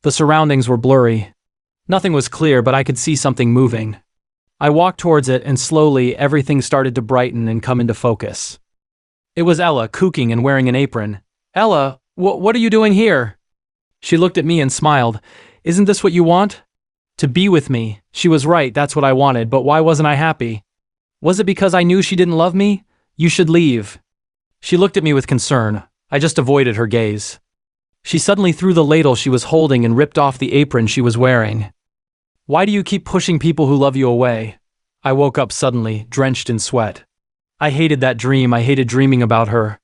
The surroundings were blurry. Nothing was clear, but I could see something moving. I walked towards it, and slowly everything started to brighten and come into focus. It was Ella, cooking and wearing an apron. "Ella, what are you doing here?" She looked at me and smiled. "Isn't this what you want?" To be with me. She was right, that's what I wanted, but why wasn't I happy? Was it because I knew she didn't love me? "You should leave." She looked at me with concern. I just avoided her gaze. She suddenly threw the ladle she was holding and ripped off the apron she was wearing. "Why do you keep pushing people who love you away?" I woke up suddenly, drenched in sweat. I hated that dream. I hated dreaming about her.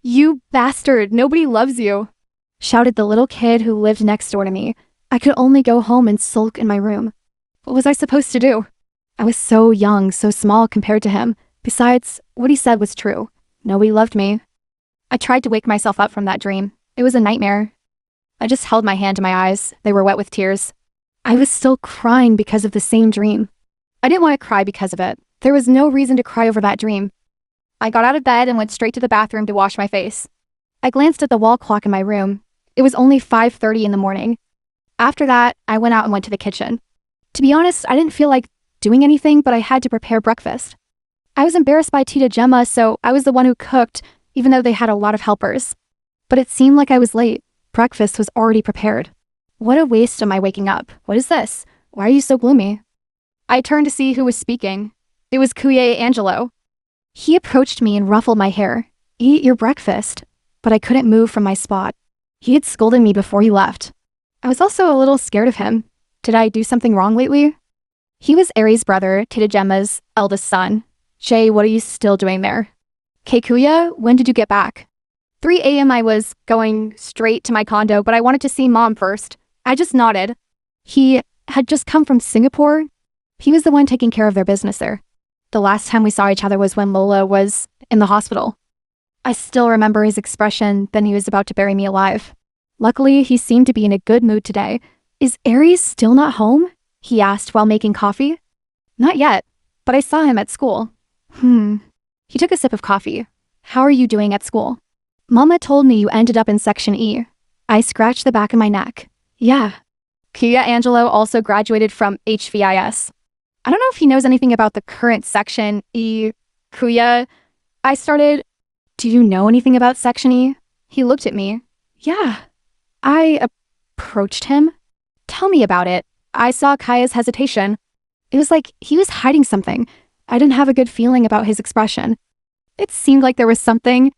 "You bastard, nobody loves you," shouted the little kid who lived next door to me. I could only go home and sulk in my room. What was I supposed to do? I was so young, so small compared to him. Besides, what he said was true. Nobody loved me. I tried to wake myself up from that dream. It was a nightmare. I just held my hand to my eyes. They were wet with tears. I was still crying because of the same dream. I didn't want to cry because of it. There was no reason to cry over that dream. I got out of bed and went straight to the bathroom to wash my face. I glanced at the wall clock in my room. It was only 5:30 in the morning. After that, I went out and went to the kitchen. To be honest, I didn't feel like doing anything, but I had to prepare breakfast. I was embarrassed by Tita Gemma, so I was the one who cooked, even though they had a lot of helpers. But it seemed like I was late. Breakfast was already prepared. What a waste of my waking up. What is this? Why are you so gloomy? I turned to see who was speaking. It was Kuye Angelo. He approached me and ruffled my hair. "Eat your breakfast." But I couldn't move from my spot. He had scolded me before he left. I was also a little scared of him. Did I do something wrong lately? He was Aries' brother, Tita Gemma's eldest son. "Jay, what are you still doing there?" "Keikuya, when did you get back?" 3 a.m. I was going straight to my condo, but I wanted to see Mom first. I just nodded. He had just come from Singapore. He was the one taking care of their business there. The last time we saw each other was when Lola was in the hospital. I still remember his expression when he was about to bury me alive. Luckily, he seemed to be in a good mood today. "Is Aries still not home?" he asked while making coffee. "Not yet, but I saw him at school." He took a sip of coffee. "How are you doing at school?" "Mama told me you ended up in Section E." I scratched the back of my neck. "Yeah." Kuya Angelo also graduated from HVIS. I don't know if he knows anything about the current Section E. Kuya, I started, "Do you know anything about Section E?" He looked at me. "Yeah." I approached him. "Tell me about it." I saw Kaya's hesitation. It was like he was hiding something. I didn't have a good feeling about his expression. It seemed like there was something.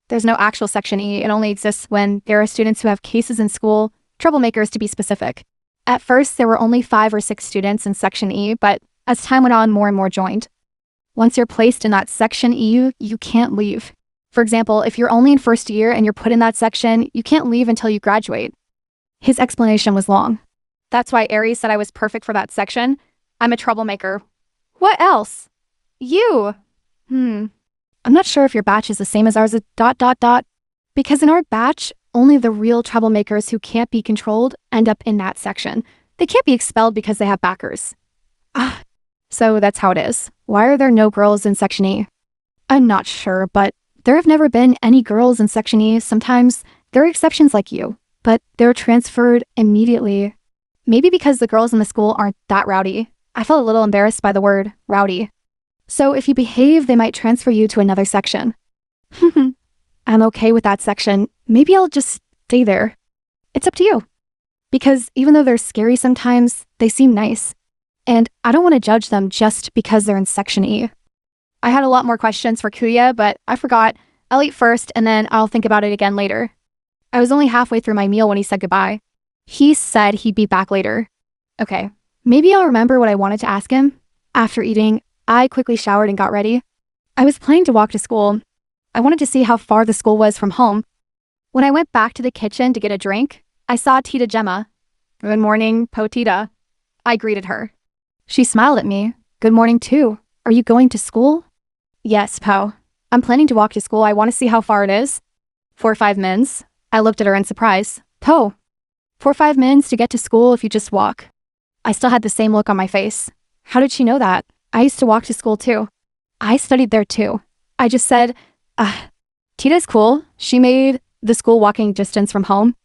There's no actual Section E. It only exists when there are students who have cases in school, troublemakers to be specific. At first, there were only 5 or 6 students in Section E, but as time went on, more and more joined. Once you're placed in that Section E, you can't leave. For example, if you're only in first year and you're put in that section, you can't leave until you graduate. His explanation was long. That's why Aries said I was perfect for that section. I'm a troublemaker. What else? You. I'm not sure if your batch is the same as ours, ... Because in our batch, only the real troublemakers who can't be controlled end up in that section. They can't be expelled because they have backers. So that's how it is. Why are there no girls in Section E? I'm not sure, but there have never been any girls in Section E. Sometimes there are exceptions like you, but they're transferred immediately. Maybe because the girls in the school aren't that rowdy. I felt a little embarrassed by the word rowdy. So if you behave, they might transfer you to another section. I'm okay with that section. Maybe I'll just stay there. It's up to you. Because even though they're scary sometimes, they seem nice. And I don't want to judge them just because they're in Section E. I had a lot more questions for Kuya, but I forgot. I'll eat first and then I'll think about it again later. I was only halfway through my meal when he said goodbye. He said he'd be back later. Okay, maybe I'll remember what I wanted to ask him. After eating, I quickly showered and got ready. I was planning to walk to school. I wanted to see how far the school was from home. When I went back to the kitchen to get a drink, I saw Tita Gemma. "Good morning, Po Tita." I greeted her. She smiled at me. "Good morning too. Are you going to school?" "Yes, Po. I'm planning to walk to school. I want to see how far it is." 4 or 5 minutes. I looked at her in surprise. "Po, 4 or 5 minutes to get to school if you just walk." I still had the same look on my face. How did she know that? I used to walk to school too. I studied there too. I just said, Tita's cool. She made the school walking distance from home.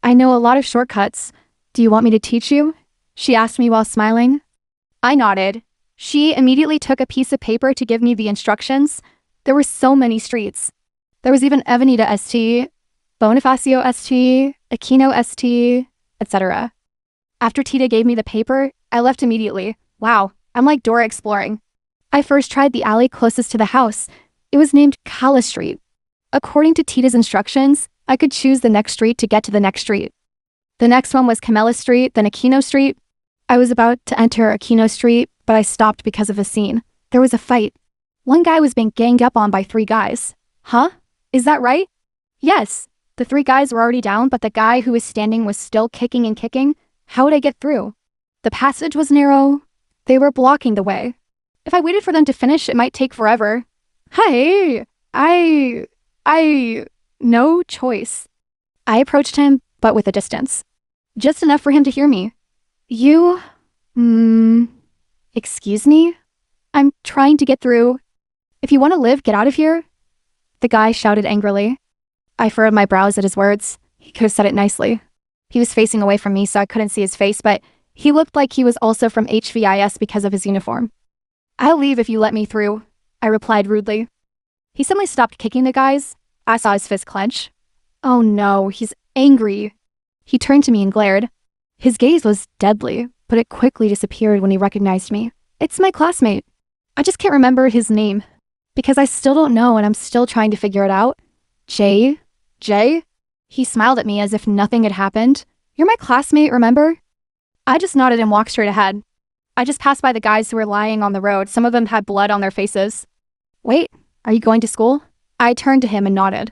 I know a lot of shortcuts. Do you want me to teach you? She asked me while smiling. I nodded. She immediately took a piece of paper to give me the instructions. There were so many streets. There was even Avenida St, Bonifacio St, Aquino St, etc. After Tita gave me the paper, I left immediately. Wow, I'm like Dora exploring. I first tried the alley closest to the house. It was named Cala Street. According to Tita's instructions, I could choose the next street to get to the next street. The next one was Camella Street, then Aquino Street. I was about to enter Aquino Street, but I stopped because of a scene. There was a fight. One guy was being ganged up on by 3 guys. Huh? Is that right? Yes. The 3 guys were already down, but the guy who was standing was still kicking and kicking. How would I get through? The passage was narrow. They were blocking the way. If I waited for them to finish, it might take forever. Hey, no choice. I approached him, but with a distance. Just enough for him to hear me. You, excuse me? I'm trying to get through. If you want to live, get out of here. The guy shouted angrily. I furrowed my brows at his words. He could have said it nicely. He was facing away from me, so I couldn't see his face, but he looked like he was also from HVIS because of his uniform. I'll leave if you let me through, I replied rudely. He suddenly stopped kicking the guys. I saw his fist clench. Oh no, he's angry. He turned to me and glared. His gaze was deadly, but it quickly disappeared when he recognized me. It's my classmate. I just can't remember his name, because I still don't know and I'm still trying to figure it out. Jay? He smiled at me as if nothing had happened. You're my classmate, remember? I just nodded and walked straight ahead. I just passed by the guys who were lying on the road. Some of them had blood on their faces. Wait, are you going to school? I turned to him and nodded.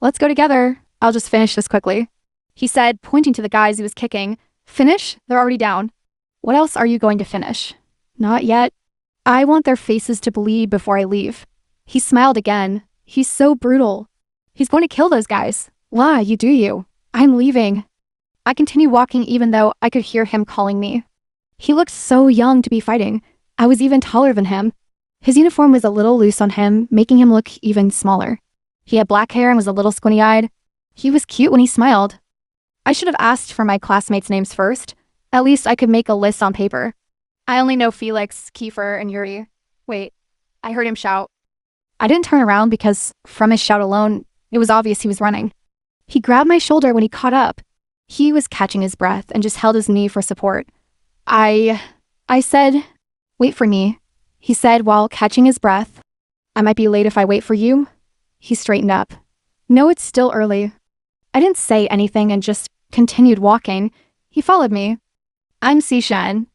Let's go together. I'll just finish this quickly. He said, pointing to the guys he was kicking. Finish? They're already down. What else are you going to finish? Not yet. I want their faces to bleed before I leave. He smiled again. He's so brutal. He's going to kill those guys. Why, you do you. I'm leaving. I continued walking even though I could hear him calling me. He looked so young to be fighting. I was even taller than him. His uniform was a little loose on him, making him look even smaller. He had black hair and was a little squinty-eyed. He was cute when he smiled. I should have asked for my classmates' names first. At least I could make a list on paper. I only know Felix, Kiefer, and Yuri. Wait, I heard him shout. I didn't turn around because, from his shout alone, it was obvious he was running. He grabbed my shoulder when he caught up. He was catching his breath and just held his knee for support. I said, wait for me. He said while catching his breath. I might be late if I wait for you. He straightened up. No, it's still early. I didn't say anything and just continued walking. He followed me. I'm Sishan.